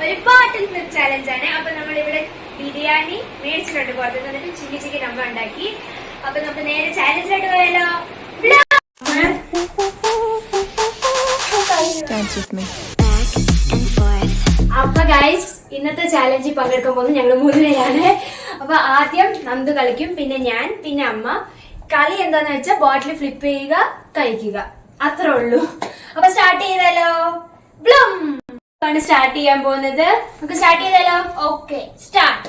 ഒരു ബോട്ടിൽ flip challenge ആണ്. അപ്പൊ നമ്മളിവിടെ ബിരിയാണി മേടിച്ചിട്ടുണ്ട് പുറത്ത് നിന്നിട്ട് ചില്ലി ചിക്കൻ അമ്മ ഉണ്ടാക്കി. അപ്പൊ നമുക്ക് നേരെ ചാലഞ്ചിലോട്ട് പോയാലോ. അപ്പൊ ഗൈസ് ഇന്നത്തെ ചാലഞ്ചിൽ പങ്കെടുക്കാൻ പോകുന്നത് ഞങ്ങൾ 3 പേരാണ്. അപ്പൊ ആദ്യം നന്ദു കളിക്കും, പിന്നെ ഞാൻ, പിന്നെ അമ്മ. കളി എന്താന്ന് വെച്ചാൽ ബോട്ടിൽ ഫ്ലിപ്പ് ചെയ്യുക, കഴിക്കുക, അത്രേ ഉള്ളൂ. അപ്പൊ സ്റ്റാർട്ട് ചെയ്താലോ. ബ്ലം ആണ് സ്റ്റാർട്ട് ചെയ്യാൻ പോകുന്നത്. നമുക്ക് സ്റ്റാർട്ട് ചെയ്താലോ. Okay start.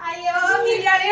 അയ്യോ ബിരിയാണി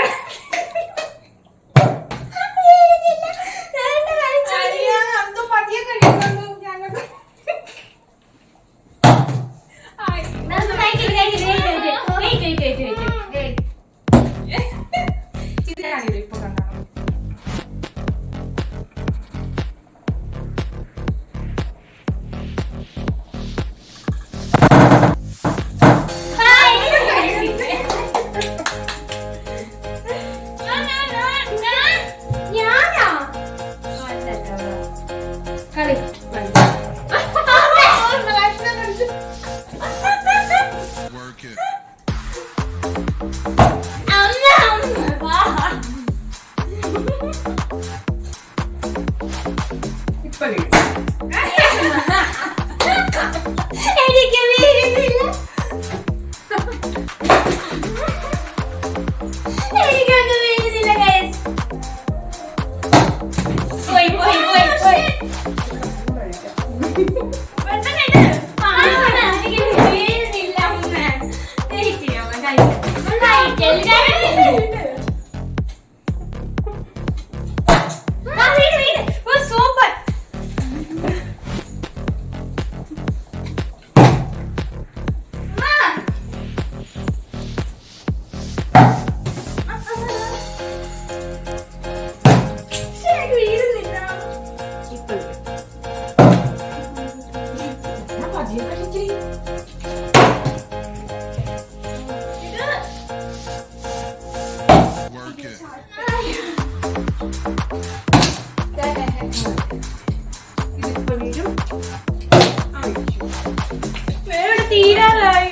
തീരാറായി.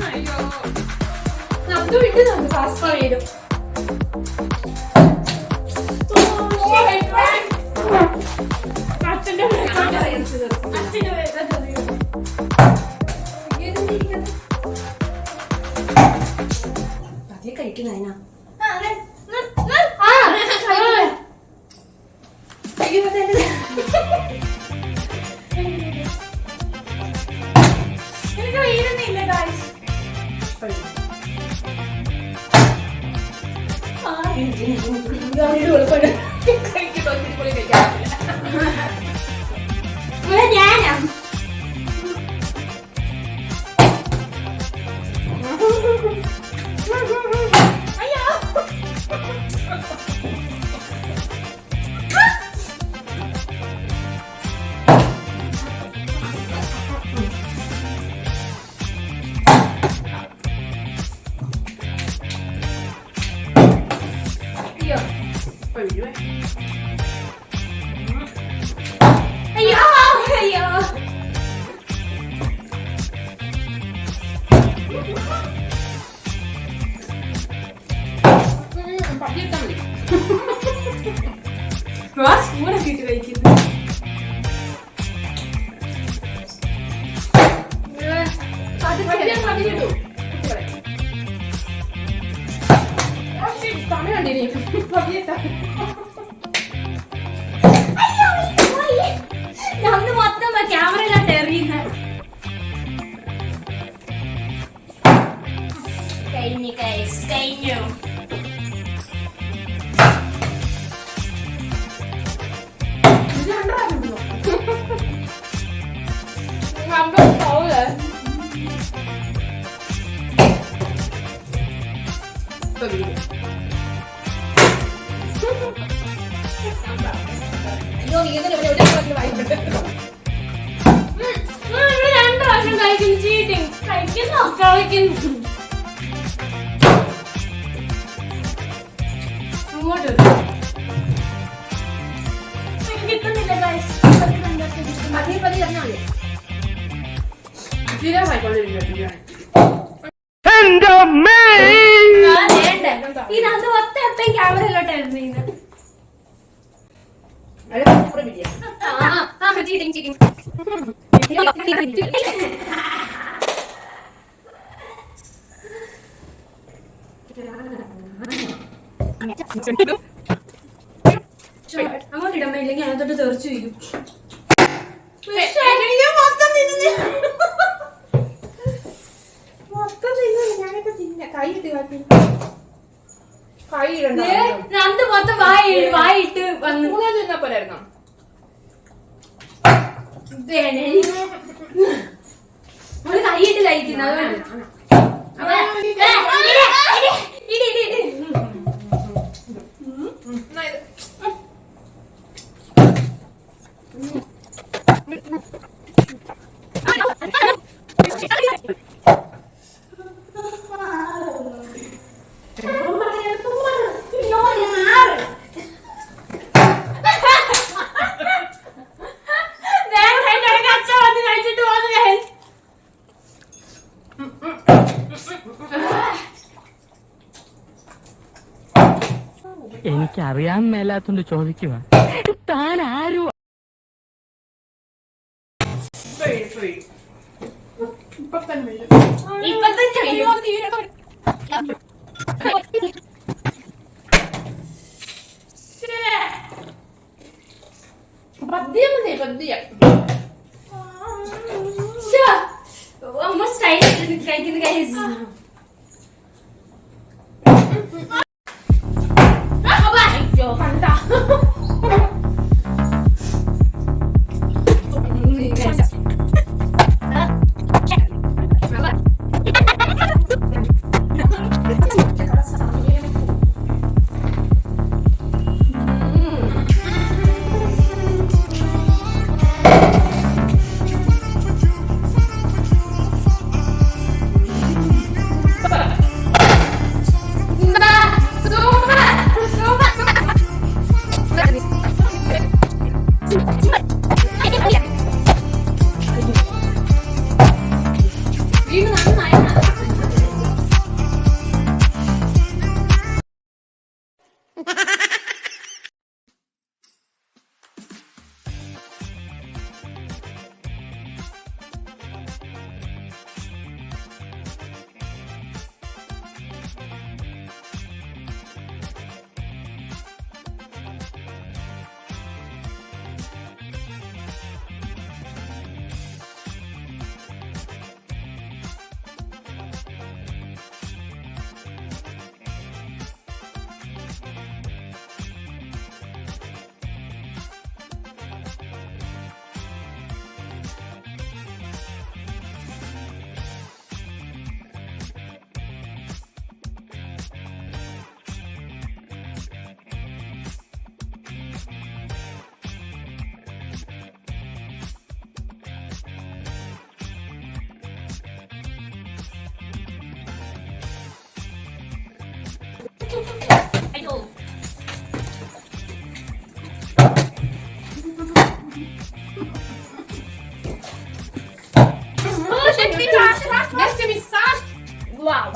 അയ്യോ നമുക്ക് വിട്ട് നമുക്ക് ഫാസ്റ്റ് വരും. കഴിക്കുന്നതിനാ എനിക്ക് വീഴുന്നില്ല ഗായ്സ്. ഞാനാ 2 പ്രാവശ്യം കഴിക്കുന്നു. ചീറ്റിംഗ്. കഴിക്കുന്നു കളിക്കുന്നു. അങ്ങോട്ട് കിട്ടുന്നില്ല ഗൈസ്. പതിയെ പറഞ്ഞാൽ മതി. ഇതത് ഒത്ത എപ്പം ക്യാമറയിലോട്ടായിരുന്നു ഇത്. Cheating cheating. അങ്ങോട്ട് ഇടമ്പ ഇല്ലെങ്കിൽ അതിനകത്തോട്ട് തെറിച്ചു വരും. നന്ദ് മൊത്തം വായിട്ട് വന്നു. പോലായിരുന്നോ? കൈയിട്ട് കഴിക്കുന്നു. എനിക്കറിയാൻ മേലാത്തോണ്ട് ചോദിക്കുക, താൻ ആരും അമ്മ സ്റ്റൈൽ കഴിക്കുന്ന ഗൈസ്. Wow.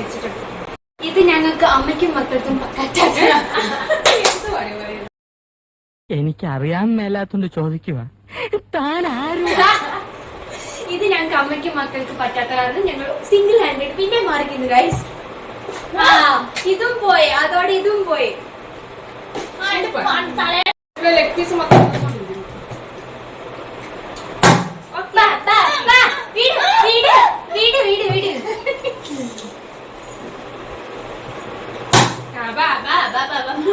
വെച്ചിട്ടുണ്ട്. ഇത് ഞങ്ങൾക്ക് അമ്മയ്ക്കും മക്കൾക്കും പറ്റാത്ത. എനിക്കറിയാൻ മേലാത്തോണ്ട് ചോദിക്കുക താൻ ആരും. ഇത് ഞങ്ങൾക്ക് അമ്മയ്ക്കും മക്കൾക്ക് പറ്റാത്ത കാരണം ഞങ്ങൾ സിംഗിൾ ഹാൻഡഡ് പിന്നെ മാറിക്കുന്നു ഗൈസ്. ആ ഇതും പോയി, അതോടെ ഇതും പോയി. ലെഗ് പീസ് മൊത്തം ബാ, ബാ, ബാ. വീട്, വീട്, വീട്, വീട്, വീട്. ബാ, ബാ, ബാ, ബാ, ബാ.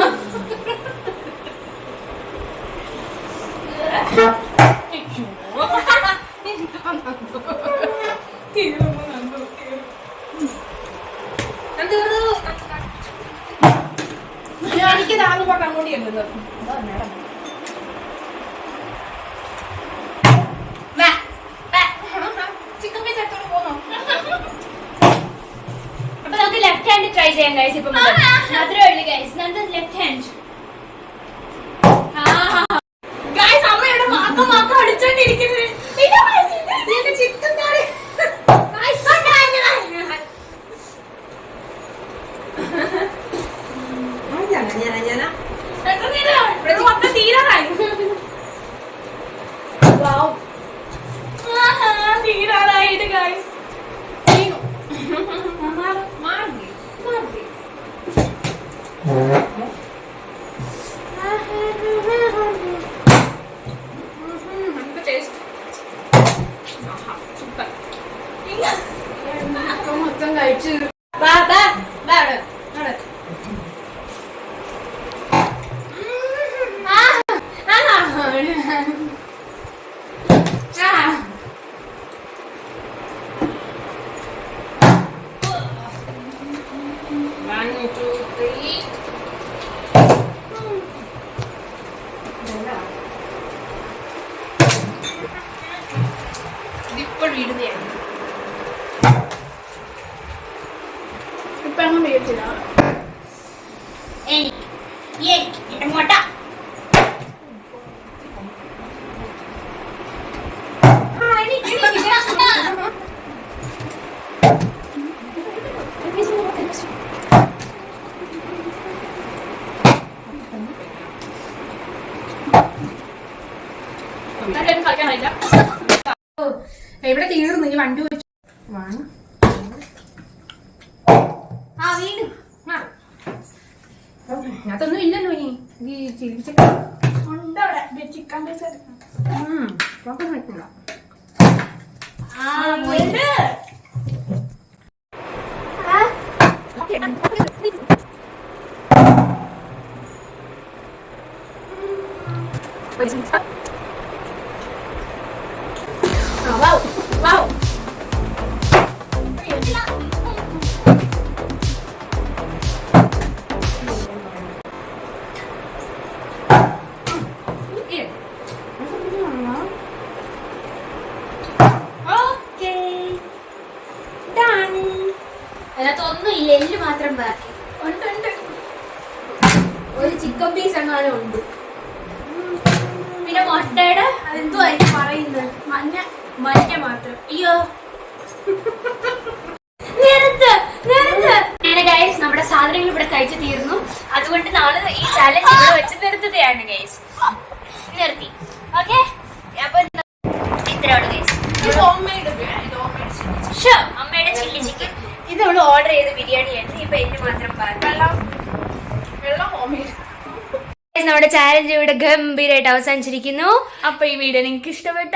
എനിക്ക് താന്ന് പോട്ട് അങ്ങോട്ട് ചെല്ലുന്നത്. ബാ, ബാ. ചിക്കൻ പീസ് എടുത്തോണ്ട് പോന്നോ? അപ്പൊ നമുക്ക് ലെഫ്റ്റ് ഹാൻഡ് ട്രൈ ചെയ്യാം ഗൈസ്. ഇപ്പൊ മാത്രമേ ഉള്ളൂ ഗൈസ്. നമുക്ക് ലെഫ്റ്റ് ഹാൻഡ്. ഗൈസ് അമ്മയുടെ മാക്കം മാക്കം അടിച്ചോണ്ടിരിക്കുന്നത്. ചിക്കൻ കറി തീരാറായിട്ട് ഗൈസ്. മൊത്തം കഴിച്ചു. ബാ, ബാ, ബാ, അവിടെ, അവിടെ. ഇപ്പോൾ വീടുന്നതാണ്. ഇപ്പൊ അങ്ങ് മേടിച്ചില്ല. എങ്ങോട്ടാ? കളിക്കാനില്ല. എവിടെ തീർന്നു ഈ വണ്ടി വെച്ചു. ആ വീട് അതൊന്നും ഇല്ലല്ലോ ഇനി ഈ ചില്ലി ചിക്കൻ ഉണ്ട് അവിടെ. ചിക്കൻ പീസ് അതിനകത്തൊന്നും ഇല്ല, എല്ല് മാത്രം ബാക്കി. ഉണ്ട് ഉണ്ട്. ഒരു ചിക്കൻ പീസ് എങ്ങാനും ഉണ്ട്. പിന്നെ മുട്ടയുടെ അതെന്തോ അതിന് പറയുന്നത് മഞ്ഞ മഞ്ഞ മാത്രം. അയ്യോ ഗൈസ്, നമ്മുടെ സാധനങ്ങൾ ഇവിടെ കഴിച്ചു തീർന്നു. അതുകൊണ്ട് നാളെ ഈ ചാലഞ്ച് ഇവിടെ വെച്ച് നിർത്തുകയാണ് ഗൈസ്. നിർത്തി. ഓക്കെ, അപ്പൊ ഇത്രയാണ് ഗൈസ്. അമ്മയുടെ ചില്ലി ചിക്കൻ ഇത് നമ്മൾ ഓർഡർ ചെയ്ത ബിരിയാണിയാണ്. ഇപ്പൊ എന്നെ മാത്രം വെള്ളം ഹോംമെയ്ഡ്. നമ്മുടെ ചാലഞ്ച് ഇവിടെ ഗംഭീരമായിട്ട് അവസാനിച്ചിരിക്കുന്നു. അപ്പൊ ഈ വീഡിയോ നിങ്ങൾക്ക് ഇഷ്ടപ്പെട്ട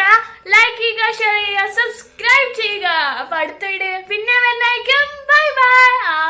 ലൈക്ക് ചെയ്യുക, ഷെയർ ചെയ്യുക, സബ്സ്ക്രൈബ് ചെയ്യുക. അപ്പൊ അടുത്ത വീഡിയോ പിന്നെ വന്നായിരിക്കും. Bye bye.